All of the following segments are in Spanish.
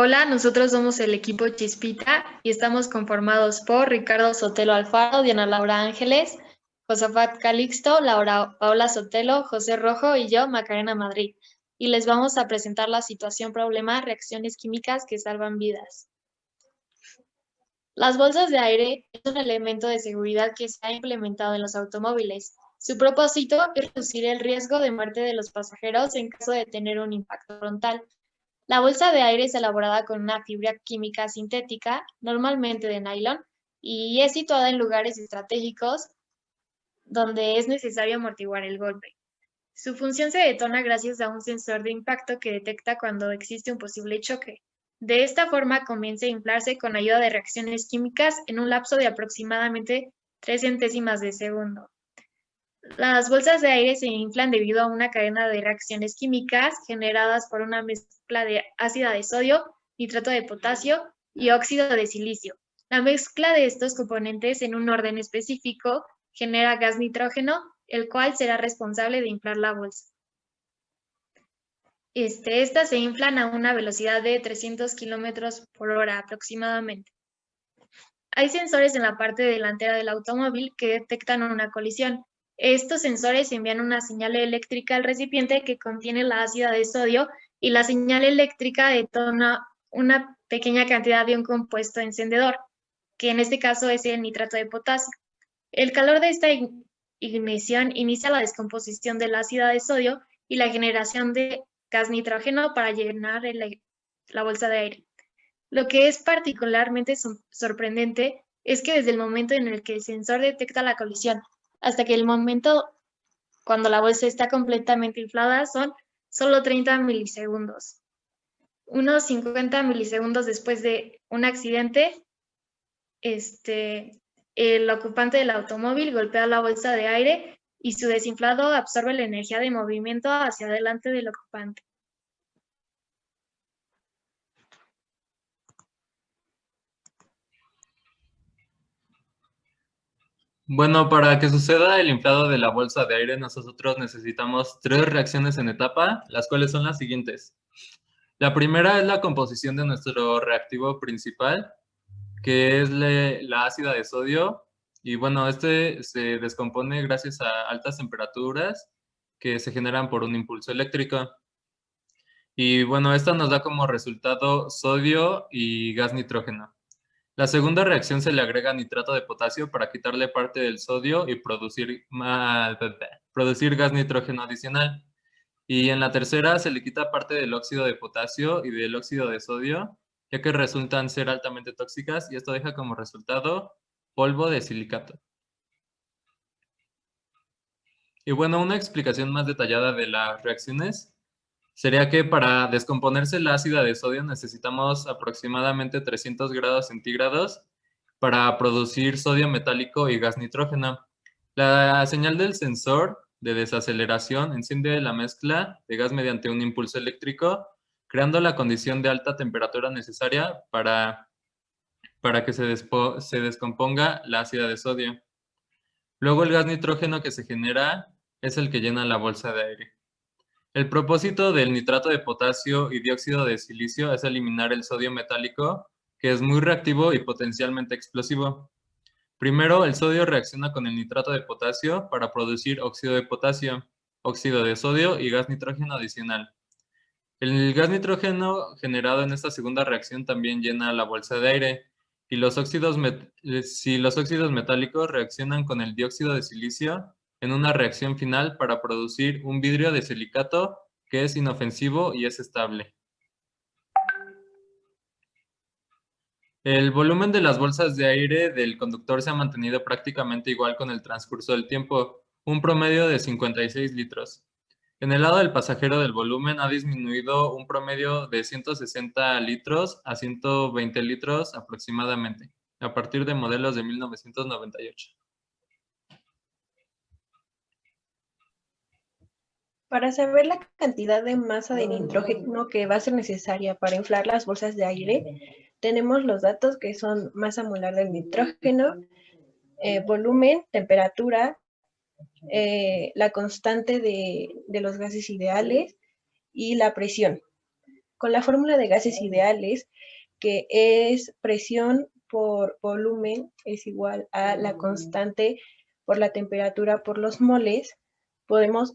Hola, nosotros somos el equipo Chispita y estamos conformados por Ricardo Sotelo Alfaro, Diana Laura Ángeles, Josafat Calixto, Laura Paula Sotelo, José Rojo y yo, Macarena Madrid. Y les vamos a presentar la situación problema, reacciones químicas que salvan vidas. Las bolsas de aire es un elemento de seguridad que se ha implementado en los automóviles. Su propósito es reducir el riesgo de muerte de los pasajeros en caso de tener un impacto frontal. La bolsa de aire es elaborada con una fibra química sintética, normalmente de nylon, y es situada en lugares estratégicos donde es necesario amortiguar el golpe. Su función se detona gracias a un sensor de impacto que detecta cuando existe un posible choque. De esta forma comienza a inflarse con ayuda de reacciones químicas en un lapso de aproximadamente 3 centésimas de segundo. Las bolsas de aire se inflan debido a una cadena de reacciones químicas generadas por una mezcla de ácido de sodio, nitrato de potasio y óxido de silicio. La mezcla de estos componentes en un orden específico genera gas nitrógeno, el cual será responsable de inflar la bolsa. Estas se inflan a una velocidad de 300 kilómetros por hora aproximadamente. Hay sensores en la parte delantera del automóvil que detectan una colisión. Estos sensores envían una señal eléctrica al recipiente que contiene la ácida de sodio y la señal eléctrica detona una pequeña cantidad de un compuesto encendedor, que en este caso es el nitrato de potasio. El calor de esta ignición inicia la descomposición de la ácida de sodio y la generación de gas nitrógeno para llenar la bolsa de aire. Lo que es particularmente sorprendente es que desde el momento en el que el sensor detecta la colisión hasta que el momento cuando la bolsa está completamente inflada son solo 30 milisegundos. Unos 50 milisegundos después de un accidente, el ocupante del automóvil golpea la bolsa de aire y su desinflado absorbe la energía de movimiento hacia adelante del ocupante. Bueno, para que suceda el inflado de la bolsa de aire, nosotros necesitamos tres reacciones en etapa, las cuales son las siguientes. La primera es la composición de nuestro reactivo principal, que es la ácida de sodio. Y bueno, este se descompone gracias a altas temperaturas que se generan por un impulso eléctrico. Y bueno, esta nos da como resultado sodio y gas nitrógeno. La segunda reacción se le agrega nitrato de potasio para quitarle parte del sodio y producir gas nitrógeno adicional. Y en la tercera se le quita parte del óxido de potasio y del óxido de sodio, ya que resultan ser altamente tóxicas y esto deja como resultado polvo de silicato. Y bueno, una explicación más detallada de las reacciones sería que para descomponerse el ácido de sodio necesitamos aproximadamente 300 grados centígrados para producir sodio metálico y gas nitrógeno. La señal del sensor de desaceleración enciende la mezcla de gas mediante un impulso eléctrico, creando la condición de alta temperatura necesaria para que se descomponga la ácida de sodio. Luego el gas nitrógeno que se genera es el que llena la bolsa de aire. El propósito del nitrato de potasio y dióxido de silicio es eliminar el sodio metálico, que es muy reactivo y potencialmente explosivo. Primero, el sodio reacciona con el nitrato de potasio para producir óxido de potasio, óxido de sodio y gas nitrógeno adicional. El gas nitrógeno generado en esta segunda reacción también llena la bolsa de aire, y si los óxidos metálicos reaccionan con el dióxido de silicio en una reacción final para producir un vidrio de silicato que es inofensivo y es estable. El volumen de las bolsas de aire del conductor se ha mantenido prácticamente igual con el transcurso del tiempo, un promedio de 56 litros. En el lado del pasajero del volumen ha disminuido un promedio de 160 litros a 120 litros aproximadamente, a partir de modelos de 1998. Para saber la cantidad de masa de nitrógeno que va a ser necesaria para inflar las bolsas de aire, tenemos los datos que son masa molar del nitrógeno, volumen, temperatura, la constante de los gases ideales y la presión. con la fórmula de gases ideales, que es presión por volumen es igual a la constante por la temperatura por los moles, podemos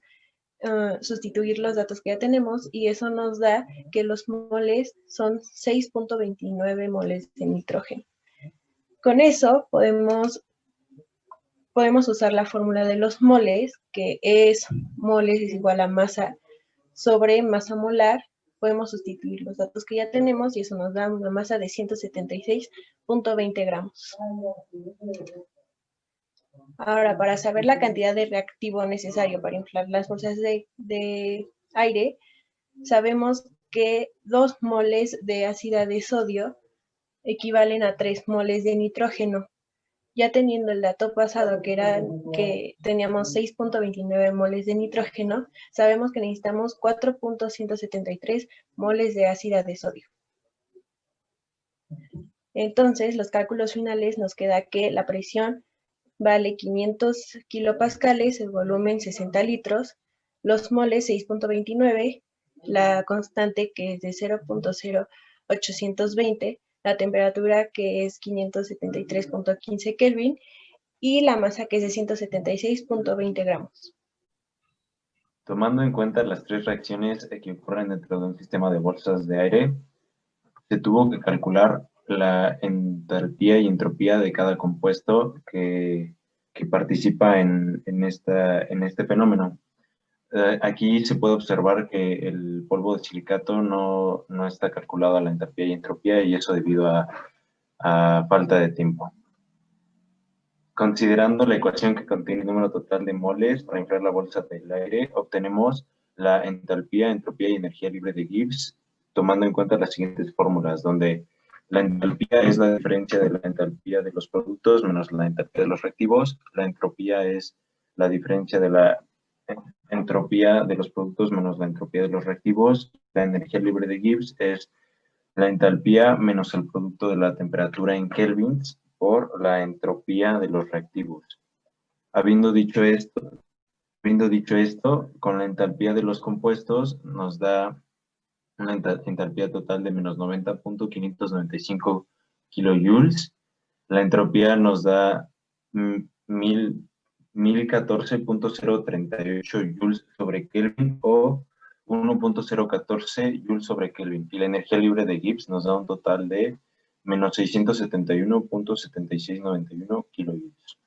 sustituir los datos que ya tenemos y eso nos da que los moles son 6.29 moles de nitrógeno. Con eso podemos usar la fórmula de los moles, que es moles es igual a masa sobre masa molar. Podemos sustituir los datos que ya tenemos y eso nos da una masa de 176.20 gramos. Ahora, para saber la cantidad de reactivo necesario para inflar las bolsas de aire, sabemos que 2 moles de ácido de sodio equivalen a 3 moles de nitrógeno. Ya teniendo el dato pasado que teníamos 6.29 moles de nitrógeno, sabemos que necesitamos 4.173 moles de ácido de sodio. Entonces, los cálculos finales nos queda que la presión vale 500 kilopascales, el volumen 60 litros, los moles 6.29, la constante que es de 0.0820, la temperatura que es 573.15 Kelvin y la masa que es de 176.20 gramos. Tomando en cuenta las 3 reacciones que ocurren dentro de un sistema de bolsas de aire, se tuvo que calcular la entalpía y entropía de cada compuesto que participa en este fenómeno. Aquí se puede observar que el polvo de silicato no está calculado a la entalpía y entropía, y eso debido a falta de tiempo. Considerando la ecuación que contiene el número total de moles para inflar la bolsa del aire, obtenemos la entalpía, entropía y energía libre de Gibbs, tomando en cuenta las siguientes fórmulas, donde la entalpía es la diferencia de la entalpía de los productos menos la entalpía de los reactivos, la entropía es la diferencia de la entropía de los productos menos la entropía de los reactivos, la energía libre de Gibbs es la entalpía menos el producto de la temperatura en kelvins por la entropía de los reactivos. Habiendo dicho esto, con la entalpía de los compuestos nos da una entalpía total de menos 90.595 kilojoules. La entropía nos da 1014.038 joules sobre Kelvin o 1.014 joules sobre Kelvin. Y la energía libre de Gibbs nos da un total de menos 671.7691 kilojoules.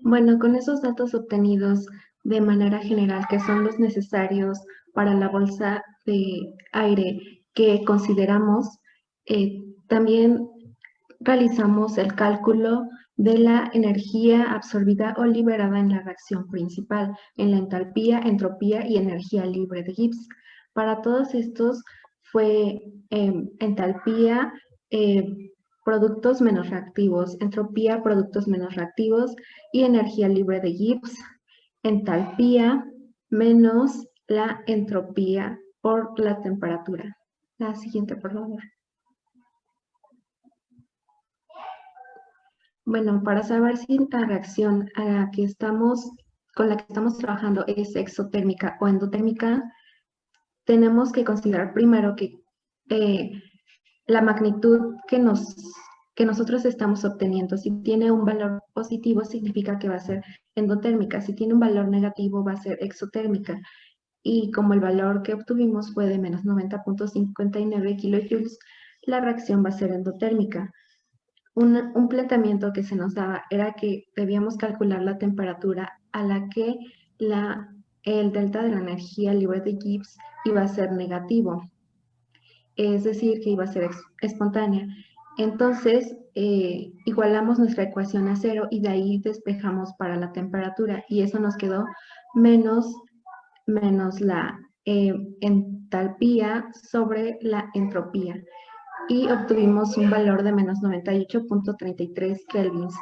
Bueno, con esos datos obtenidos de manera general, que son los necesarios para la bolsa de aire que consideramos, también realizamos el cálculo de la energía absorbida o liberada en la reacción principal, en la entalpía, entropía y energía libre de Gibbs. Para todos estos fue entalpía, productos menos reactivos, entropía, productos menos reactivos y energía libre de Gibbs, entalpía menos la entropía por la temperatura. La siguiente, por favor. Bueno, para saber si la reacción con la que estamos trabajando es exotérmica o endotérmica, tenemos que considerar primero que la magnitud que nosotros estamos obteniendo, si tiene un valor positivo, significa que va a ser endotérmica. Si tiene un valor negativo, va a ser exotérmica. Y como el valor que obtuvimos fue de menos 90.59 kilojoules, la reacción va a ser endotérmica. Un planteamiento que se nos daba era que debíamos calcular la temperatura a la que el delta de la energía libre de Gibbs iba a ser negativo, es decir, que iba a ser espontánea. Entonces, igualamos nuestra ecuación a 0 y de ahí despejamos para la temperatura y eso nos quedó menos la entalpía sobre la entropía. Y obtuvimos un valor de menos 98.33 kelvins.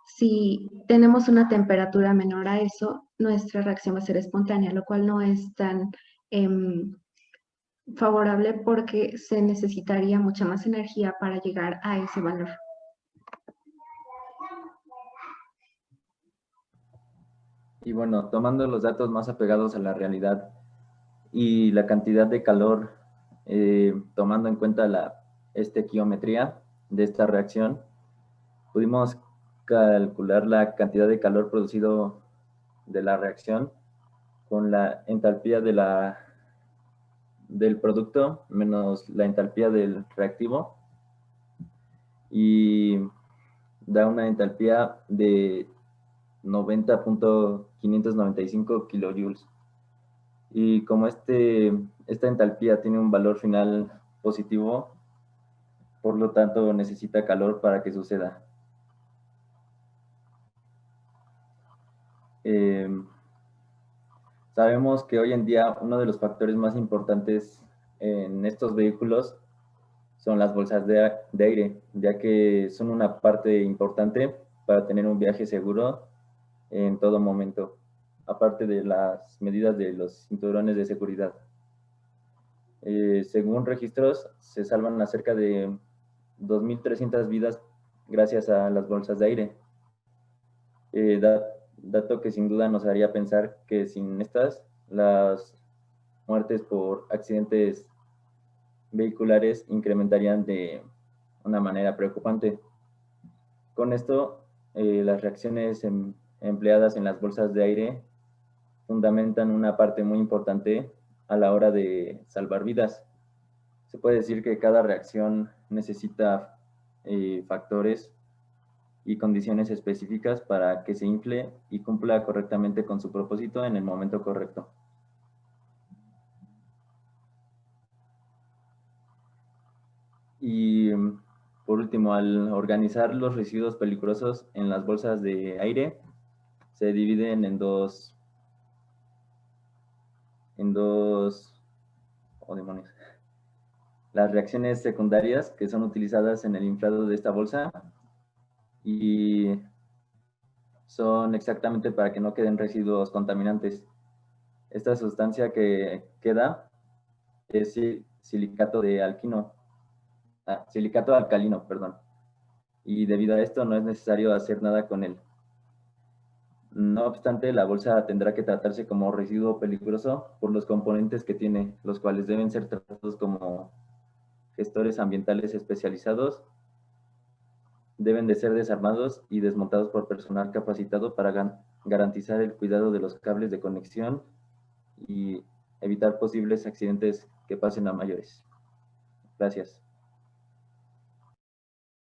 Si tenemos una temperatura menor a eso, nuestra reacción va a ser espontánea, lo cual no es tan favorable porque se necesitaría mucha más energía para llegar a ese valor. Y bueno, tomando los datos más apegados a la realidad, y la cantidad de calor, tomando en cuenta la estequiometría de esta reacción, pudimos calcular la cantidad de calor producido de la reacción con la entalpía del producto menos la entalpía del reactivo, y da una entalpía de 90.595 kilojoules. Y como esta entalpía tiene un valor final positivo, por lo tanto necesita calor para que suceda. Sabemos que hoy en día uno de los factores más importantes en estos vehículos son las bolsas de aire, ya que son una parte importante para tener un viaje seguro en todo momento, aparte de las medidas de los cinturones de seguridad. Según registros, se salvan a cerca de 2.300 vidas gracias a las bolsas de aire. Dato que sin duda nos haría pensar que sin estas, las muertes por accidentes vehiculares incrementarían de una manera preocupante. Con esto, las reacciones empleadas en las bolsas de aire fundamentan una parte muy importante a la hora de salvar vidas. Se puede decir que cada reacción necesita factores y condiciones específicas para que se infle y cumpla correctamente con su propósito en el momento correcto. Y por último, al organizar los residuos peligrosos en las bolsas de aire, se dividen en dos, oh demonios, las reacciones secundarias que son utilizadas en el inflado de esta bolsa, y son exactamente para que no queden residuos contaminantes. Esta sustancia que queda es silicato alcalino, perdón. Y debido a esto no es necesario hacer nada con él. No obstante, la bolsa tendrá que tratarse como residuo peligroso por los componentes que tiene, los cuales deben ser tratados como gestores ambientales especializados, deben de ser desarmados y desmontados por personal capacitado para garantizar el cuidado de los cables de conexión y evitar posibles accidentes que pasen a mayores. Gracias.